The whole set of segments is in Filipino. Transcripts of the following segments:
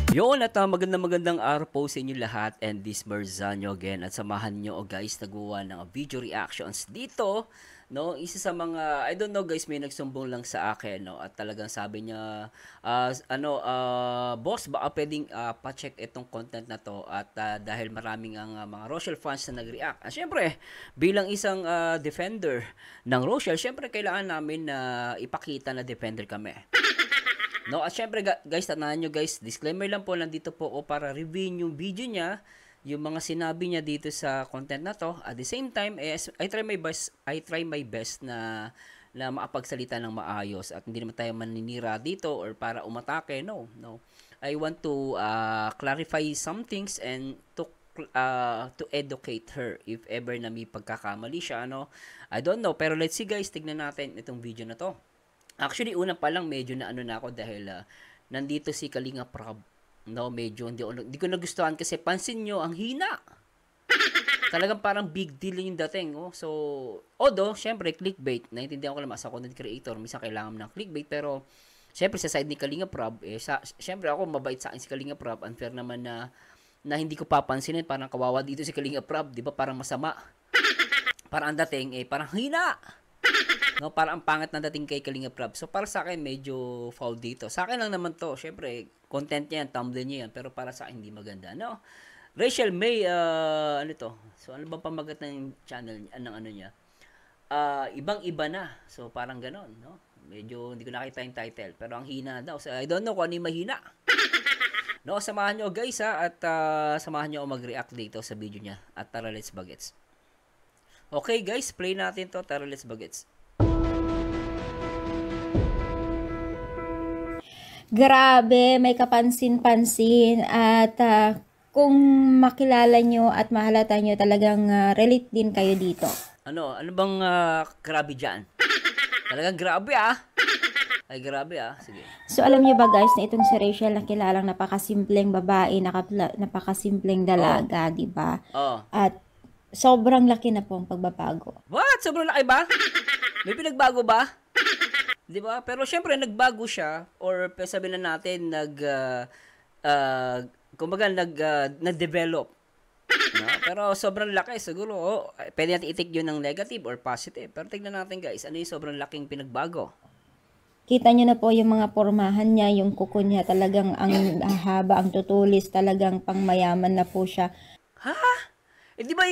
Yun at magandang araw po sa inyo lahat, and this Marzano again, at samahan nyo guys nagawa ng video reactions dito, no? Isa sa mga, I don't know guys, may nagsumbong lang sa akin, no? At talagang sabi niya, boss, baka pwedeng pa-check itong content na to, at dahil maraming ang mga Rochelle fans na nag-react. Syempre, bilang isang defender ng Rochelle, syempre kailangan namin na ipakita na defender kami. No, at syempre guys, tandaan nyo guys, disclaimer lang po, nandito po ako para reviewin yung video niya, yung mga sinabi niya dito sa content na to. At the same time, I try my best na makapagsalita ng maayos at hindi naman tayo maninira dito or para umatake. No. I want to clarify some things and to educate her if ever na may pagkakamali siya, ano. I don't know, pero let's see guys, tignan natin itong video na to. Actually, una pa lang medyo na ano na ako dahil nandito si Kalinga Prab. No, medyo hindi ko nagustuhan kasi pansin nyo, ang hina. Talagang parang big deal yung dating. Oh. So, although, syempre, clickbait. Naintindihan ko naman sa content creator. Minsan kailangan ng clickbait. Pero, syempre, sa side ni Kalinga Prab, syempre ako, mabait sa akin si Kalinga Prab. Unfair naman na hindi ko papansinin. Parang kawawa dito si Kalinga Prab. Diba? Parang masama. Parang ang dating, parang hina. No, para ang pangit na dating kay Kalinga Prab. So, para sa akin, medyo foul dito. Sa akin lang naman to. Syempre, content niya yan, thumbnail niya yan. Pero para sa akin, hindi maganda. No? Rachel May, ano to? So, ano ba pamagat ng channel niya, ng ano niya? Ibang-iba na. So, parang ganon, no? Medyo, hindi ko nakita yung title. Pero ang hina daw. So, I don't know kung ano yung mahina. No, samahan nyo guys ha. At samahan nyo mag-react dito sa video niya. At tara, let's bagets. Okay guys, play natin to. Tara, let's bagets. Grabe, may kapansin-pansin at kung makilala nyo at mahalata nyo, talagang relate din kayo dito. Ano bang grabe dyan? Talagang grabe Ay, grabe sige. So alam nyo ba guys na itong si Rachel na kilalang napakasimpleng babae, napakasimpleng dalaga, di ba? At sobrang laki na po ang pagbabago. What? Sobrang laki ba? May pinagbago ba? 'Di ba? Pero syempre nagbago siya, or sabihin na natin kumbaga nag-develop. No? Pero sobrang laki siguro. Pwede natin i-take 'yun ng negative or positive. Pero tingnan natin guys, ano 'yung sobrang laking pinagbago? Kita nyo na po yung mga pormahan niya, yung kuko niya, talagang ang haba, ang tutulis, talagang pangmayaman na po siya. Ha? Di ba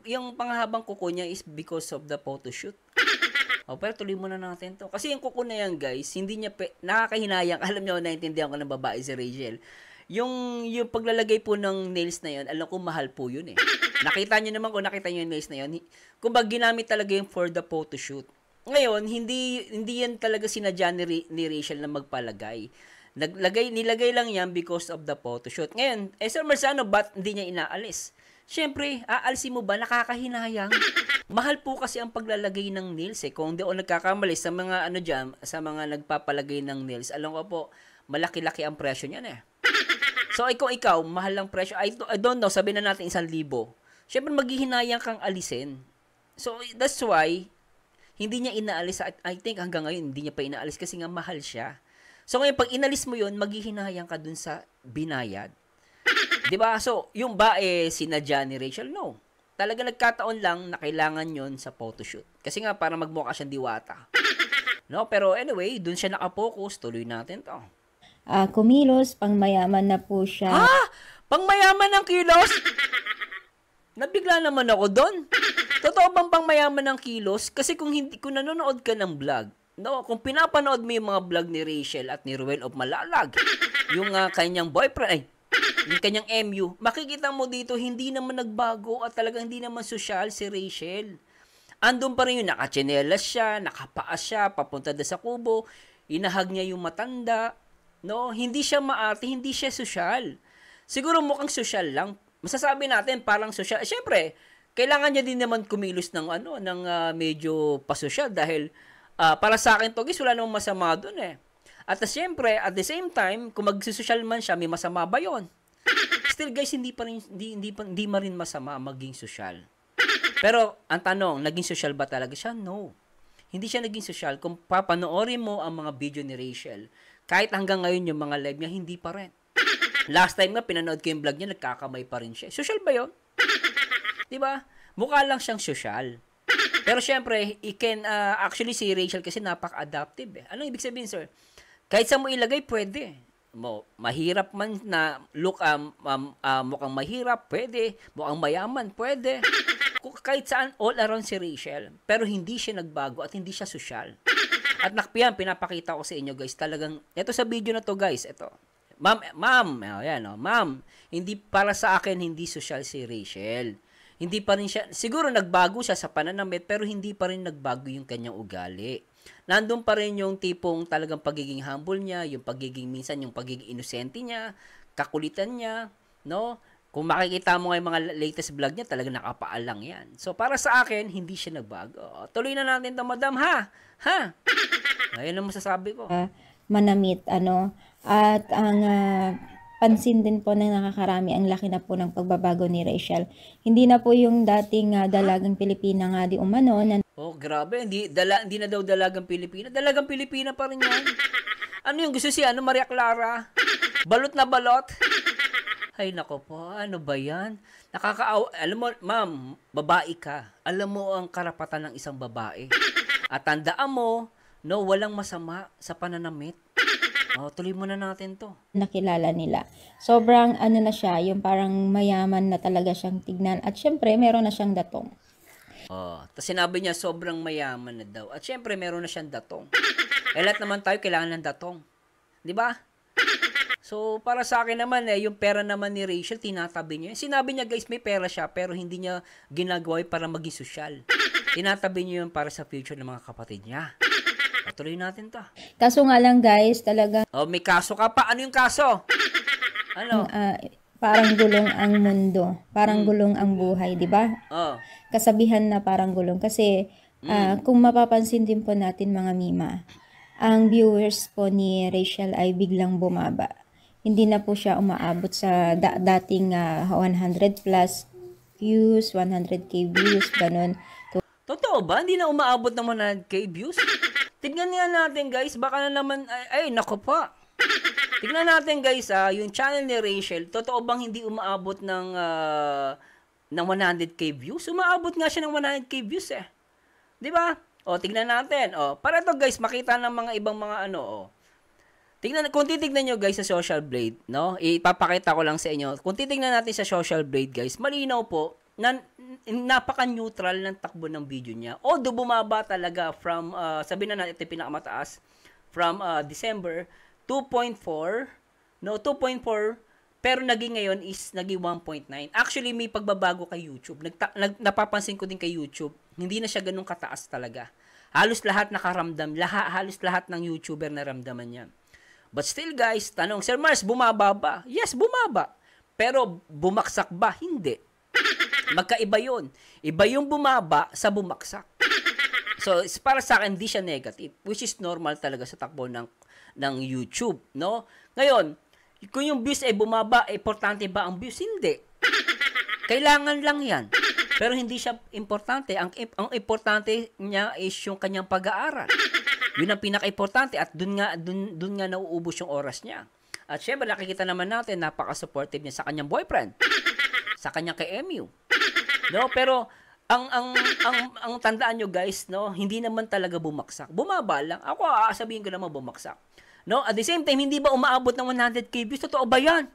yung panghabang kuko niya is because of the photoshoot? Pero tuloy muna natin to. Kasi yung kuko na yan, guys, hindi niya nakakahinayang. Alam niyo, naintindihan ko ng babae si Rachel. Yung paglalagay po ng nails na yun, alam ko mahal po yun Nakita niyo naman kung nakita niyo yung nails na yun. Kung ginamit talaga yung for the photoshoot. Ngayon, hindi yan talaga sinadya ni Rachel na magpalagay. Nilagay lang yan because of the photoshoot. Ngayon, Sir Marzano, ba't hindi niya inaalis? Siyempre, aalisin mo ba? Nakakahinayang. Mahal po kasi ang paglalagay ng nails Kung di ako nagkakamali sa mga sa mga nagpapalagay ng nails, alam ko po, malaki-laki ang presyo niyan So, ikaw, mahal ang presyo. I don't know, sabihin na natin 1,000. Siyempre, maghihinayang kang alisin. So, that's why, hindi niya inaalis. I think hanggang ngayon, hindi niya pa inaalis kasi nga mahal siya. So, ngayon, pag inalis mo yun, maghihinayang ka dun sa binayad. Diba? So, yung ba sinadya ni Rachel? No. Talaga nagkataon lang na kailangan yon sa photoshoot. Kasi nga, para magmukha siyang diwata. No? Pero anyway, dun siya nakapokus. Tuloy natin to. Kumilos, pangmayaman na po siya. Ha? Pangmayaman ng kilos? Nabigla naman ako doon. Totoo bang pangmayaman ng kilos? Kasi kung nanonood ka ng vlog, no, kung pinapanood mo yung mga vlog ni Rachel at ni Ruel of Malalag, yung kanyang boyfriend, yung kanyang MU, makikita mo dito, hindi naman nagbago at talagang hindi naman sosyal si Rachel. Andun pa rin yung nakatsinelas siya, nakapaas siya, papunta na sa kubo, inahag niya yung matanda, no, hindi siya maarte, hindi siya sosyal. Siguro mukhang sosyal lang. Masasabi natin parang sosyal. Siyempre, kailangan niya din naman kumilos ng medyo pasosyal dahil para sa akin to guys, wala namang masama doon At siyempre, at the same time, kung magsosyal man siya, may masama ba 'yon? Still guys, hindi pa rin masama maging sosyal. Pero ang tanong, naging sosyal ba talaga siya? No. Hindi siya naging sosyal. Kung papanoorin mo ang mga video ni Rachel, kahit hanggang ngayon yung mga live niya, hindi pa rin. Last time nga, pinanood ko yung vlog niya, nagkakamay pa rin siya. Social ba yun? Diba? Mukha lang siyang social. Pero syempre, actually si Rachel kasi napaka-adaptive eh. Anong ibig sabihin, sir? Kahit sa mo ilagay, pwede. Mahirap man na mukhang mahirap, pwede. Mukhang mayaman, pwede. Kahit saan, all around si Rachel. Pero hindi siya nagbago at hindi siya social. At nakpiyan, pinapakita ko sa inyo guys, talagang, ito sa video na to guys, ito. Ma'am, hindi para sa akin, hindi social si Rachel. Hindi pa rin siya, siguro nagbago siya sa pananamit, pero hindi pa rin nagbago yung kanyang ugali. Nandun pa rin yung tipong talagang pagiging humble niya, yung pagiging inosente niya, kakulitan niya, no? Kung makikita mo nga yung mga latest vlog niya, talagang nakapaalang yan. So, para sa akin, hindi siya nagbago. Tuloy na natin ito, madam, ha? Ayun ang masasabi ko. Manamit, at ang pansin din po ng nakakarami, ang laki na po ng pagbabago ni Rachel. Hindi na po yung dating dalagang Pilipina nga di umano. Grabe, hindi na daw dalagang Pilipina. Dalagang Pilipina pa rin yan. Ano yung gusto siya? Maria Clara? Balot na balot? Ay, nako po, ano ba yan? Alam mo, ma'am, babae ka. Alam mo ang karapatan ng isang babae. At tandaan mo, walang masama sa pananamit. Tuloy muna natin to. Nakilala nila. Sobrang na siya, yung parang mayaman na talaga siyang tignan. At syempre, meron na siyang datong. Tapos sinabi niya, sobrang mayaman na daw. At syempre, meron na siyang datong. Lahat naman tayo kailangan ng datong. Di ba? So, para sa akin naman, yung pera naman ni Rachel, tinatabi niya. Sinabi niya, guys, may pera siya, pero hindi niya ginagawa para maging sosyal. Tinatabi niya yun para sa future ng mga kapatid niya. Tuloy natin to. Kaso nga lang, guys, talagang... may kaso ka pa. Ano yung kaso? Ano? Parang gulong ang mundo. Parang gulong ang buhay, di ba? Kasabihan na parang gulong. Kasi, kung mapapansin din po natin, mga Mima, ang viewers po ni Rachel ay biglang bumaba. Hindi na po siya umaabot sa dating 100 plus views, 100k views, ganun. Totoo ba? Hindi na umaabot ng 100k views? Tignan nga natin guys, baka na naman, ay nako pa. Tignan natin guys, yung channel ni Rachel, totoo bang hindi umaabot ng 100k views? Umaabot nga siya ng 100k views eh. 'Di ba? Tignan natin. Para to guys, makita ng mga ibang mga kung titignan nyo guys sa Social Blade, no? Ipapakita ko lang sa inyo. Kung titignan natin sa Social Blade guys, malinaw po na napaka-neutral ng takbo ng video niya. Although bumaba talaga from, sabihin na natin ito pinakamataas, from December, 2.4, pero naging ngayon is naging 1.9. Actually, may pagbabago kay YouTube. Napapansin ko din kay YouTube, hindi na siya ganun kataas talaga. Halos lahat nakaramdam, halos lahat ng YouTuber naramdaman yan. But still guys, tanong, Sir Mars, bumaba ba? Yes, bumaba. Pero bumaksak ba? Hindi. Magkaiba yun. Iba yung bumaba sa bumaksak. So, para sa akin, hindi siya negative. Which is normal talaga sa takbo ng YouTube. No? Ngayon, kung yung views ay bumaba, importante ba ang views? Hindi. Kailangan lang yan. Pero hindi siya importante. Ang importante niya is yung kanyang pag-aaral. Yun ang pinaka-importante at dun nga nauubos yung oras niya. At syempre, nakikita naman natin, napaka-supportive niya sa kanyang boyfriend. Sa kanyang kay MU. No, pero ang tandaan nyo guys, no, hindi naman talaga bumaksak. Bumaba lang. Ako sabihin ko naman bumaksak. No, at the same time hindi ba umaabot ng 100k views? Totoo ba 'yan?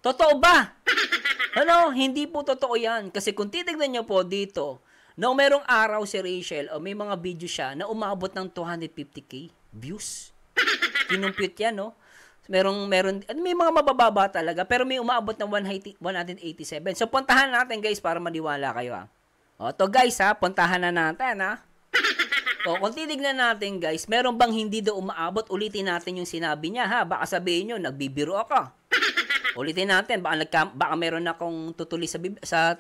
Totoo ba? Ano, hindi po totoo 'yan kasi kung titingnan niyo po dito, no, merong araw si Rachel o may mga video siya na umabot ng 250k views. Kinumpute 'yan, no? Meron may mga mabababa talaga pero may umaabot ng 187. So puntahan natin guys para maniwala kayo to guys puntahan na natin kung titignan natin guys, meron bang hindi daw umaabot? Ulitin natin yung sinabi niya baka sabihin niyo nagbibiro ako. Ulitin natin baka meron akong tutuli sa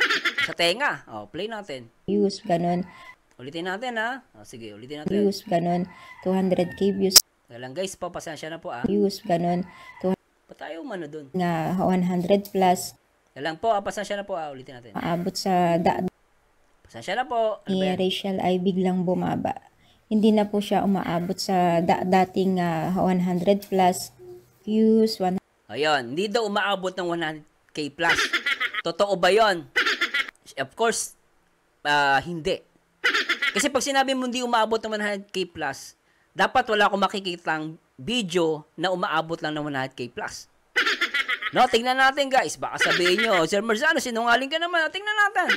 tenga. Play natin. Views ganun. Ulitin natin sige, ulitin natin. Views ganun. 200k views. Lang guys, pasensya na po Views, ganun. Pa tayo umano dun? Nga 100 plus. Lang po, pasensya na po ulitin natin. Maabot sa pasensya na po. Ni Rachel ay biglang bumaba. Hindi na po siya umaabot sa dating 100 plus views. Ayun, hindi daw umaabot ng 100k plus. Totoo ba yon? Of course, hindi. Kasi pag sinabi mo hindi umaabot ng 100k plus, dapat wala akong makikitang video na umaabot lang ng 100k plus. No, tingnan natin guys. Baka sabihin nyo, Sir Marzano, sinungaling ka naman. Tingnan natin.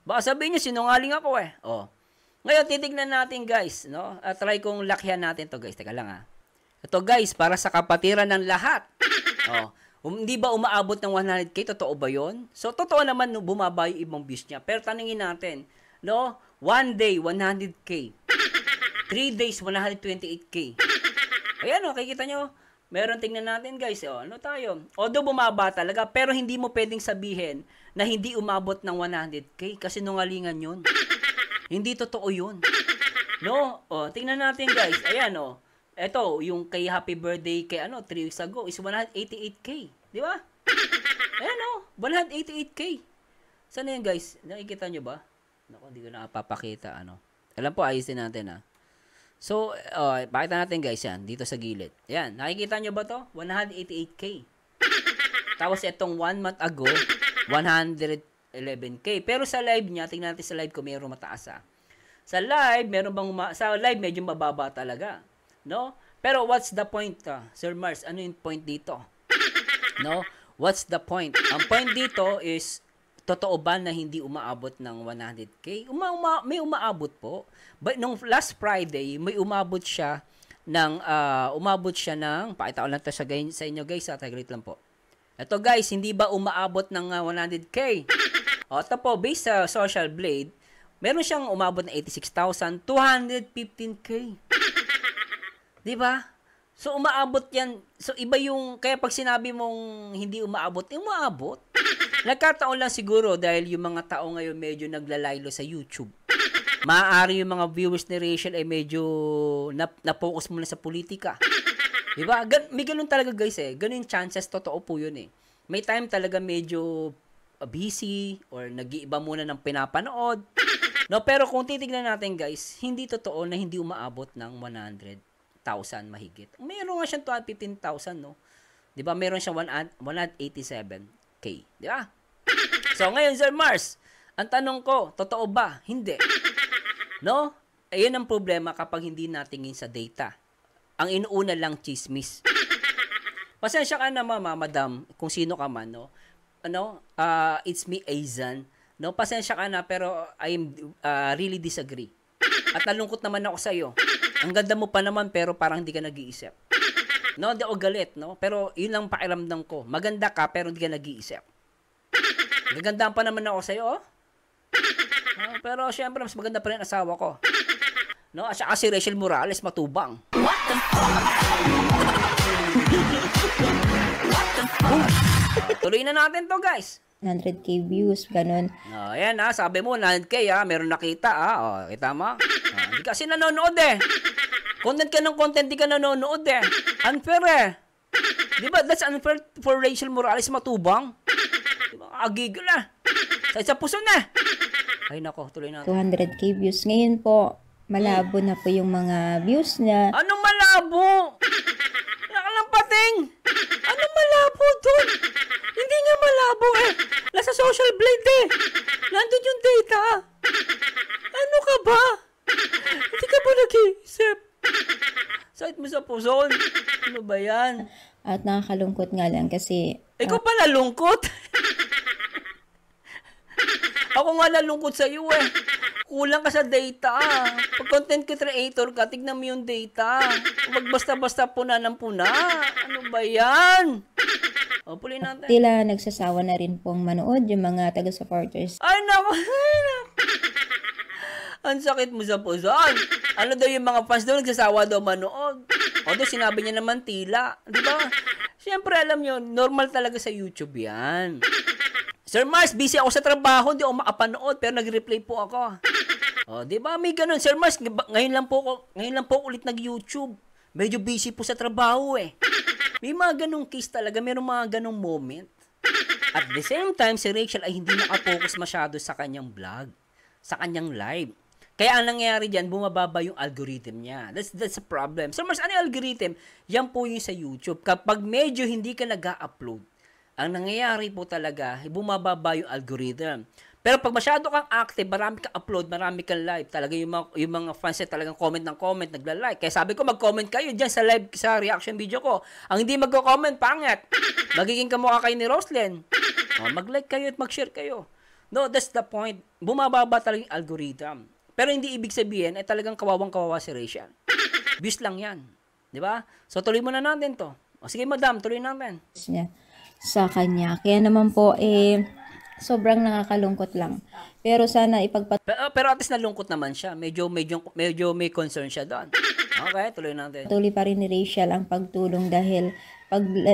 Baka sabihin nyo, sinungaling ako eh. Oh. Ngayon, titignan natin guys. No? Try kong lakihan natin to guys. Teka lang ha. Ito guys, para sa kapatiran ng lahat. Oh. Hindi ba umaabot ng 100k? Totoo ba yon? So, totoo naman bumaba yung ibang views niya. Pero tanungin natin, no? 1 day, 100k. 3 days, 128k. Ayan o, kikita nyo. Meron, tingnan natin guys. O, ano tayo? Although bumaba talaga, pero hindi mo pwedeng sabihin na hindi umabot ng 100k kasi nungalingan yun. Hindi totoo yun. No? O, tingnan natin guys. Ayan o. Ito, yung kay happy birthday kay 3 weeks ago is 188k. Di ba? Ayan o, 188k. Saan na yun guys? Nakikita nyo ba? Naku, hindi ko nakapapakita. Alam po, ayusin natin ha. So, pakita natin guys yan, dito sa gilid. Yan, nakikita nyo ba to? 188k. Tapos itong 1 month ago, 111k. Pero sa live niya, tingnan natin sa live ko, mayroong mataas ha. Sa live, sa live medyo mababa talaga. No? Pero what's the point Sir Mars, ano yung point dito? No? What's the point? Ang point dito is, totoo ba na hindi umaabot ng 100k? May umaabot po. But nung last Friday, may umabot siya ng, pakita ko lang ito sa inyo guys, tagalit lang po. Ito guys, hindi ba umaabot ng 100k? O, ito po, based sa Social Blade, meron siyang umabot ng 86,215k. Diba? So, umaabot yan. So, iba yung, kaya pag sinabi mong hindi umaabot, umaabot. Nagkataon lang siguro dahil yung mga tao ngayon medyo naglalaylo sa YouTube. Maaari yung mga viewers ni Rachel ay medyo na-focus muna sa politika. Diba? May ganun talaga guys eh. Ganun yung chances, totoo po yun eh. May time talaga medyo busy or nag-iiba muna ng pinapanood. No, pero kung titignan natin guys, hindi totoo na hindi umaabot ng 100,000 mahigit. Meron nga siyang 215,000, no? 'Di ba? Meron siyang 187k, 'di ba? So ngayon Sir Mars, ang tanong ko, totoo ba? Hindi. No? Ayun ang problema kapag hindi natingin sa data. Ang inuuna lang chismis. Pasensya ka na madam, kung sino ka man, no? It's me Aizan. No, pasensya ka na pero I really disagree. At nalungkot naman ako sa iyo. Ang ganda mo pa naman pero parang hindi ka nag-iisip. No, di ako galit, no? Pero yun lang pakiramdam ko. Maganda ka pero hindi ka nag-iisip. Gagandaan pa naman ako sa iyo, oh. No, pero syempre mas maganda pa rin ang asawa ko. No, at saka si Rachel Morales matubang. What the fuck? Tuloy na natin to, guys. 100k views, ganun. Ayan sabi mo 100k meron nakita kita mo? Hindi kasi nanonood eh. Content ka ng content, di ka nanonood eh. Unfair eh. Di ba? That's unfair for Rachel Morales matubang. Di ba? Agigil na. Sa puso na. Ay nako, tuloy natin. 200k views. Ngayon po, malabo na po yung mga views niya. Anong malabo? Nakalampating. Anong malabo dun? Hindi nga malabo eh. Nasa Social Blade eh. Nandun yung data. Ano ka ba? Hindi ka ba nag-iisip? Sakit mo sa puson. Ano ba yan? At nakakalungkot nga lang kasi... Ikaw pa nalungkot? Ako nga nalungkot sa iyo eh. Kulang ka sa data. Pag content creator ka, tignan mo yung data. Huwag basta-basta puna ng puna. Ano ba yan? Puli natin. Tila nagsasawa na rin pong manood yung mga taga-supporters. Ay, naku. Ang sakit mo sa puson. Ano daw yung mga fans daw nagsasawa daw manood. Although sinabi niya naman tila. Di ba? Siyempre alam nyo, normal talaga sa YouTube yan. Sir Mars, busy ako sa trabaho. Hindi ako makapanood pero nag-replay po ako. Di ba? May ganun. Sir Mars, ngayon lang po ulit nag-YouTube. Medyo busy po sa trabaho eh. May mga ganung case talaga, mayroong mga ganung moment. At the same time, si Rachel ay hindi nakafocus masyado sa kanyang vlog, sa kanyang live. Kaya ang nangyayari dyan, bumababa yung algorithm niya. That's a problem. So, mas ano yung algorithm? Yan po yung sa YouTube. Kapag medyo hindi ka nag-upload, ang nangyayari po talaga, bumababa yung algorithm. Pero pag masyado kang active, marami kang upload, marami kang live, talaga yung mga fans ay talagang comment ng comment, nagla-like. Kaya sabi ko, mag-comment kayo dyan sa live, sa reaction video ko. Ang hindi magko-comment, pangit. Magiging kamukha kayo ni Roslyn. Mag-like kayo at mag-share kayo. No, that's the point. Bumababa talaga yung algorithm. Pero hindi ibig sabihin ay talagang kawawang-kawawa si Rachel. Views lang yan. Di ba? So, tuloy muna natin to. O, sige, madam, tuloy natin. Sa kanya. Kaya naman po, sobrang nakakalungkot lang. Pero sana pero at least nalungkot naman siya. Medyo may concern siya doon. Okay, tuloy natin. Tuloy pa rin ni Rachel ang pagtulong dahil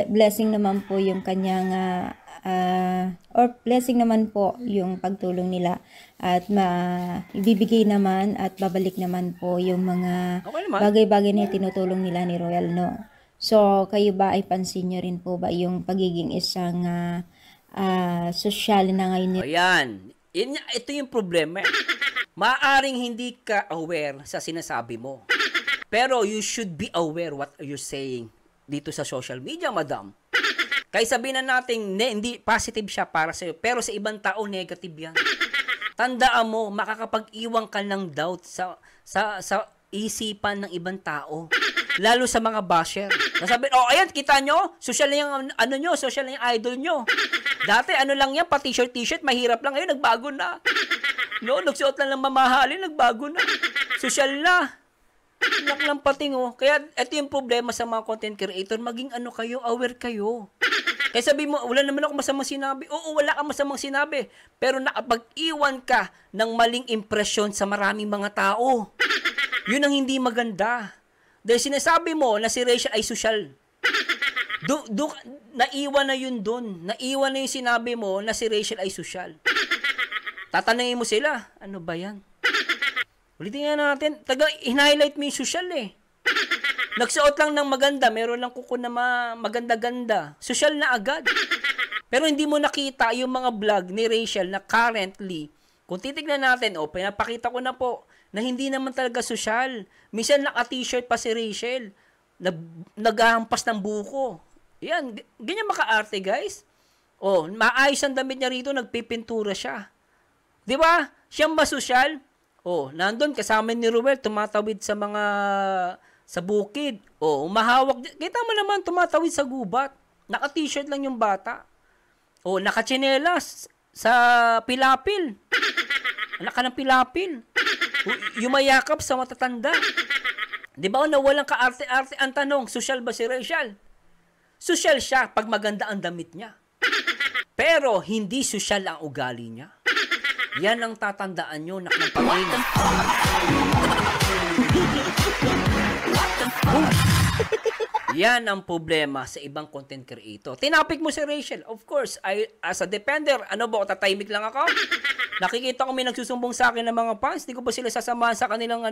blessing naman po yung kanyang or blessing naman po yung pagtulong nila at ibibigay naman at babalik naman po yung mga bagay-bagay na tinutulong nila ni Royal, no? So, kayo ba ay pansin nyo rin po ba yung pagiging isang sosyal na ngayon? Ayan. Ito yung problema. Maaring hindi ka aware sa sinasabi mo. Pero you should be aware what you're saying dito sa social media, madam. Kaya sabihin na natin, hindi positive siya para sa'yo. Pero sa ibang tao, negative yan. Tandaan mo, makakapag-iwan ka ng doubt sa isipan ng ibang tao. Lalo sa mga basher. Nasabi, ayan, kita nyo? Social na yung, social na yung idol nyo. Dati, lang yan, pa-t-shirt, mahirap lang. Ngayon, nagbago na. No, nagsuot lang ng mamahalin, nagbago na. Social na. Lang pating, Kaya, ito yung problema sa mga content creator. Maging kayo, aware kayo. Kaya sabi mo, wala naman ako masamang sinabi. Oo, wala kang masamang sinabi. Pero nakapag-iwan ka ng maling impresyon sa maraming mga tao. Yun ang hindi maganda. Dahil sinasabi mo na si Rachel ay social. Naiwan na yun dun. Naiwan na yung sinabi mo na si Rachel ay social. Tatanungin mo sila, ano ba yan? Ulitin nga natin, highlight mo yung social eh. Nagsuot lang ng maganda, meron lang kuko na maganda-ganda. Social na agad. Pero hindi mo nakita yung mga vlog ni Rachel na currently, kung titignan natin, pinapakita ko na po, na hindi naman talaga social. Minsan naka-t-shirt pa si Rachel. Naghahampas ng buko. Yan, ganyan maka-arte guys. Maayos ang damit niya rito, nagpipintura siya. Di ba? Siyang ba social? Nandun kasama ni Ruel, tumatawid sa bukid. Umahawak. Kita mo naman, tumatawid sa gubat. Naka-t-shirt lang yung bata. Naka-tsinelas sa pilapil. Anak ka ng pilapil. Yumayakap sa matatanda. Di ba na walang kaarte-arte? Ang tanong, social ba si Rachel? Social siya pag maganda ang damit niya. Pero hindi social ang ugali niya. Yan ang tatandaan nyo na pamilya. Yan ang problema sa ibang content creator. Tinapik mo si Rachel. Of course, as a defender, tatahimik lang ako? Nakikita ko may nagsusumbong sa akin ng mga fans. Di ko ba sila sasamahan sa kanilang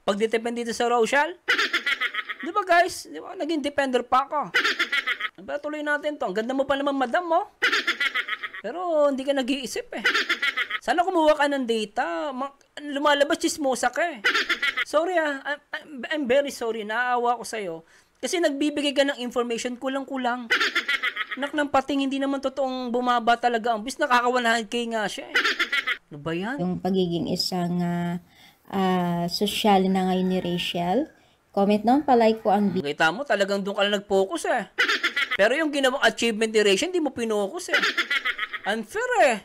pag-depend dito sa Rachel? Di ba guys? Di ba? Naging defender pa ako. Diba, tuloy natin to. Ang ganda mo pa naman, madam mo. Pero hindi ka nag-iisip eh. Sana kumuha ka ng data. Lumalabas, chismosa ka eh. Sorry I'm very sorry. Naaawa ko sa'yo. Kasi nagbibigay ka ng information, kulang-kulang. Anak ng pating, hindi naman totoong bumaba talaga ang bis. Nakaka-100K nga siya eh. Ano ba yan? Yung pagiging isang social na ngayon ni Rachel. Comment naman, palike po ang video. Kita mo, talagang doon ka lang nag-focus eh. Pero yung ginawang achievement ni Rachel, hindi mo pinokus eh. Unfair eh.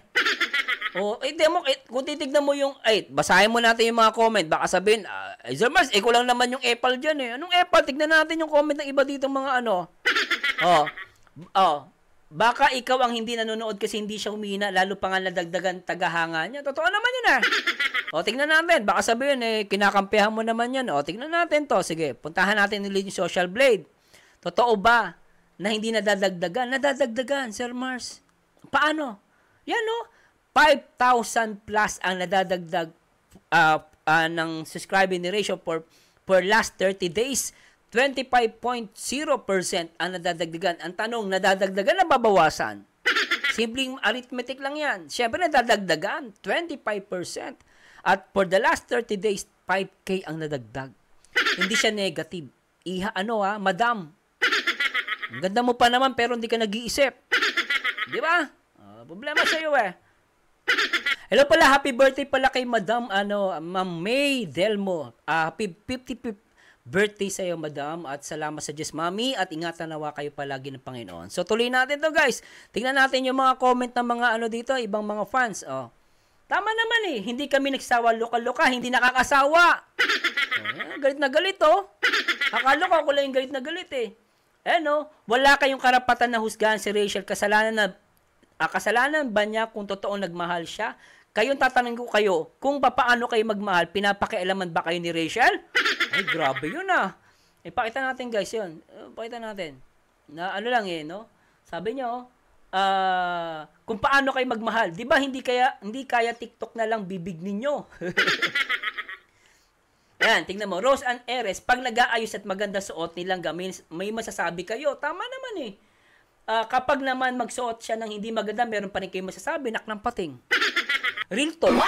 Kung titignan mo yung, basahin mo natin yung mga comment. Baka sabihin, Sir Mars, ko lang naman yung Apple dyan eh. Anong Apple? Tignan natin yung comment ng iba dito mga baka ikaw ang hindi nanonood kasi hindi siya humina, lalo pa nga nadagdagan tagahanga niya. Totoo naman yun eh. Tignan natin. Baka sabihin kinakampihan mo naman yan. Tignan natin to. Sige, puntahan natin ulit yung Social Blade. Totoo ba na hindi nadadagdagan? Nadadagdagan, Sir Mars. Paano? Yan 5,000 plus ang nadadagdag ng subscribing ni Rachel for last 30 days. 25.0% ang nadadagdagan. Ang tanong, nadadagdagan na babawasan? Simpleng arithmetic lang yan. Siyempre, nadadagdagan. 25%. At for the last 30 days, 5K ang nadagdag. Hindi siya negative. Madam. Ang ganda mo pa naman pero hindi ka nag-iisip. Di ba? Problema sa iyo eh. Hello pala, happy birthday pala kay Madam Ma'am May Delmo. Happy 55th birthday sa iyo, Madam, at salamat sa Diyos, Mami, at ingatan nawa kayo palagi ng Panginoon. So tuloy natin to, guys. Tingnan natin yung mga comment ng mga dito, ibang mga fans. Tama naman eh, hindi kami nagsawa loka-loka, hindi nakakasawa. Galit na galit Akala ko ako lang yung galit na galit eh. Wala kayong karapatan na husgahan si Rachel. Kasalanan ba niya kung totoo nagmahal siya? Kayong tatanungin ko kayo, kung paano kayo magmahal, pinapakialaman ba kayo ni Rachel? Ay, grabe yun Ipakita natin guys yun. Pakita natin. Na Sabi niyo, kung paano kayo magmahal. Di ba hindi kaya TikTok na lang bibig ninyo? Yan, tingnan mo. Rose Ann Eres, pag nag-aayos at maganda suot nilang gamit, may masasabi kayo. Tama naman kapag naman magsuot siya ng hindi maganda, meron pa rin kayo masasabi, nak ng pating. Real talk.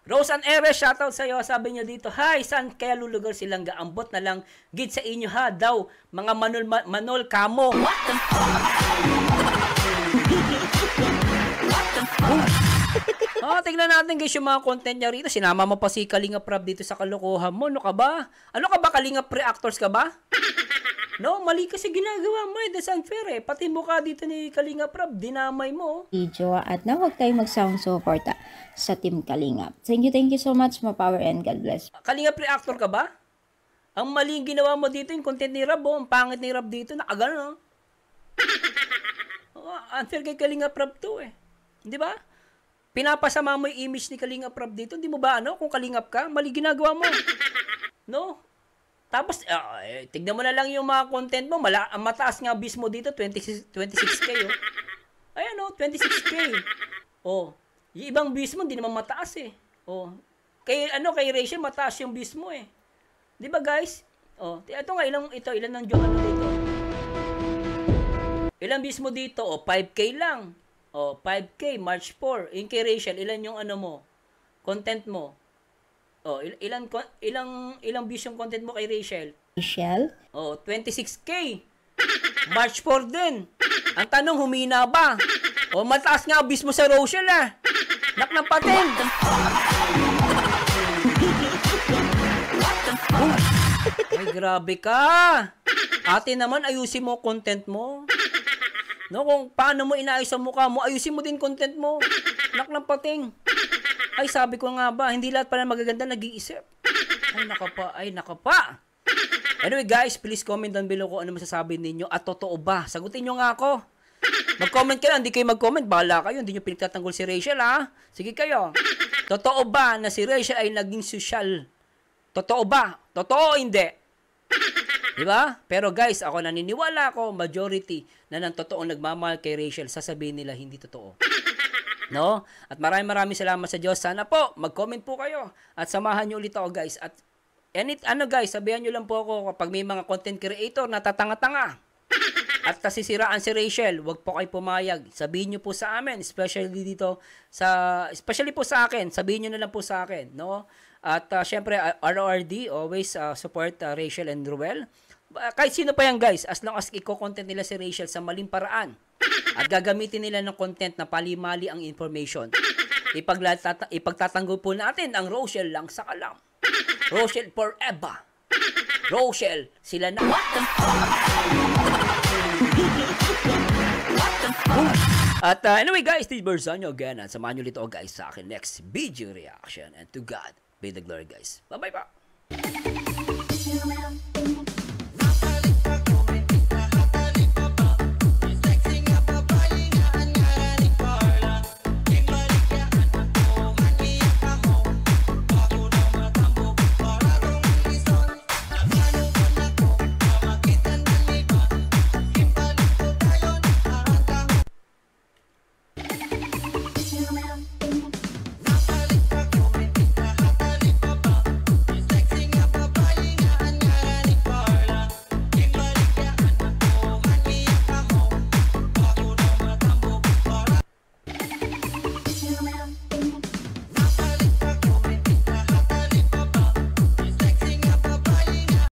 Rose Ann Eres, shoutout sa'yo. Sabi niya dito, hi, saan kaya lulugar silang gaambot na lang gid sa inyo daw, mga manol kamo. Tingnan natin guys yung mga content niya rito. Sinama mo pa si Kalinga Prab dito sa kalokohan mo. Ano ka ba? Kalinga Pre-Actors ka ba? Mali kasi ginagawa mo That's unfair Pati mukha dito ni Kalinga Prab, dinamay mo. Video at na huwag tayong mag-sound suporta sa Team Kalinga. Thank you so much, ma-power and God bless. Kalinga Pre-Actor ka ba? Ang mali yung ginawa mo dito, yung content ni Rab, ang pangit ni Rab dito, nakagano. Unfair kay Kalinga Prab to Di ba? Pinapasama mo yung image ni Kalinga Prab dito, hindi mo ba kung Kalingap ka, mali ginagawa mo. Tapos, tignan mo na lang yung mga content mo. Mataas nga bis mo dito, 26K. Ayan 26K. Yung ibang bis mo, hindi naman mataas Kay Rachel, mataas yung bis mo Di ba guys? Ito nga, ilan ng joke dito? Ilang bis mo dito? 5K lang. 5K, March 4. Yung kay Rachel, ilan yung mo? Content mo? Ilang views yung content mo kay Rachel? 26K. March 4 din. Ang tanong, humina ba? Mataas nga views mo sa Rachel Nak ng patin. Ay, grabe ka. Ate naman, ayusin mo content mo. Kung paano mo inaayos ang mukha mo, ayusin mo din content mo. Nak ng pating. Ay, sabi ko nga ba, hindi lahat pala magaganda nag-iisip. Ay, naka pa. Anyway, guys, please comment down below kung ano masasabi ninyo at totoo ba. Sagutin nyo nga ako. Mag-comment kayo, hindi kayo mag-comment, bahala kayo. Hindi nyo pinagtatanggol si Rachel, Sige kayo. Totoo ba na si Rachel ay naging social? Totoo ba? Totoo hindi? Diba? Pero guys, ako naniniwala ako, majority na ng totoong nagmamahal kay Rachel, sasabihin nila hindi totoo. At maraming salamat sa Diyos. Sana po, mag-comment po kayo. At samahan nyo ulit ako, guys. At, guys, sabihan nyo lang po ako kapag may mga content creator na tatanga-tanga. At nasisiraan si Rachel, wag po kayo pumayag. Sabihin nyo po sa amin, especially po sa akin. Sabihin nyo na lang po sa akin, At, syempre, RORD, always support Rachel and Ruel. Kahit sino pa yan, guys, as long as i-content nila si Rachel sa maling paraan. At gagamitin nila ng content na pali-mali ang information. Ipagtatanggol po natin ang Rochelle lang sa kalam. Rochelle forever. Rochelle, sila na. At anyway guys, this is Berzano again. At samahan nyo ulit guys sa akin next video reaction. And to God be the glory guys. Bye-bye pa.